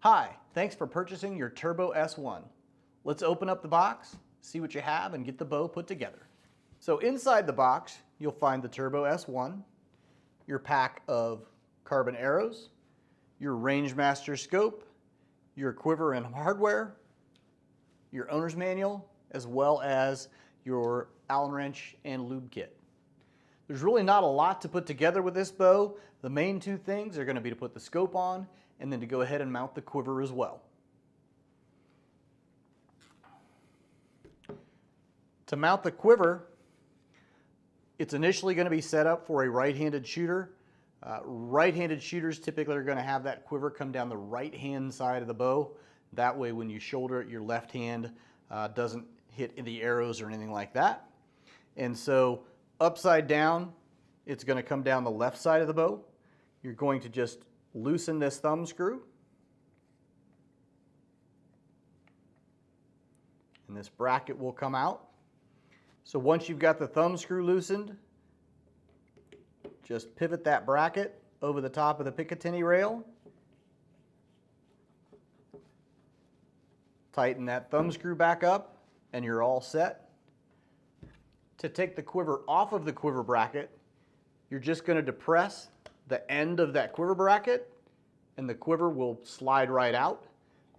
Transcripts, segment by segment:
Hi, thanks for purchasing your Turbo S1. Let's open up the box, see what you have, and get the bow put together. So inside the box, you'll find the Turbo S1, your pack of carbon arrows, your Rangemaster scope, your quiver and hardware, your owner's manual, as well as your Allen wrench and lube kit. There's really not a lot to put together with this bow. The main two things are going to be to put the scope on and then to go ahead and mount the quiver as well. To mount the quiver, it's initially going to be set up for a right-handed shooter. Right-handed shooters typically are going to have that quiver come down the right-hand side of the bow. That way when you shoulder it, your left hand doesn't hit the arrows or anything like that. And so upside down, it's going to come down the left side of the bow. You're going to just loosen this thumb screw. And this bracket will come out. So once you've got the thumb screw loosened, just pivot that bracket over the top of the Picatinny rail. Tighten that thumb screw back up and you're all set. To take the quiver off of the quiver bracket, you're just going to depress the end of that quiver bracket and the quiver will slide right out.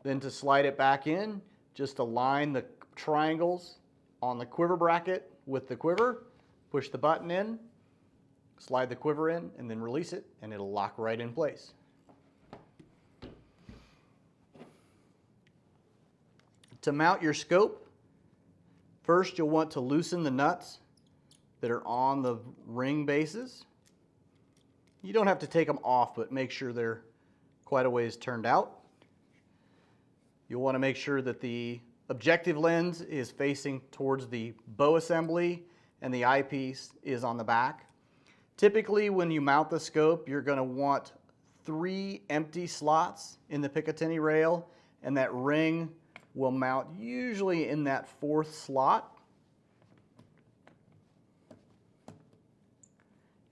Then to slide it back in, just align the triangles on the quiver bracket with the quiver, push the button in, slide the quiver in, and then release it, and it'll lock right in place. To mount your scope, first you'll want to loosen the nuts that are on the ring bases. You don't have to take them off, but make sure they're quite a ways turned out. You'll want to make sure that the objective lens is facing towards the bow assembly and the eyepiece is on the back. Typically when you mount the scope, you're going to want 3 empty slots in the Picatinny rail, and that ring will mount usually in that 4th slot.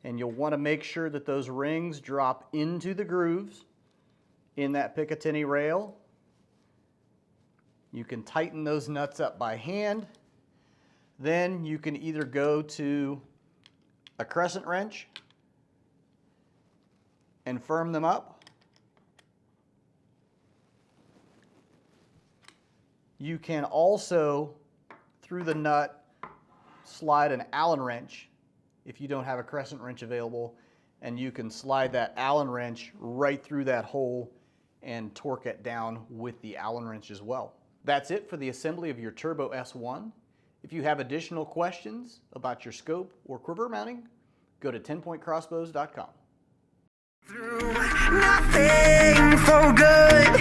And you'll want to make sure that those rings drop into the grooves in that Picatinny rail. You can tighten those nuts up by hand. Then you can either go to a crescent wrench and firm them up. You can also, through the nut, slide an Allen wrench if you don't have a crescent wrench available, and you can slide that Allen wrench right through that hole and torque it down with the Allen wrench as well. That's it for the assembly of your Turbo S1. If you have additional questions about your scope or quiver mounting, go to TenPointCrossbows.com. Through nothing for good.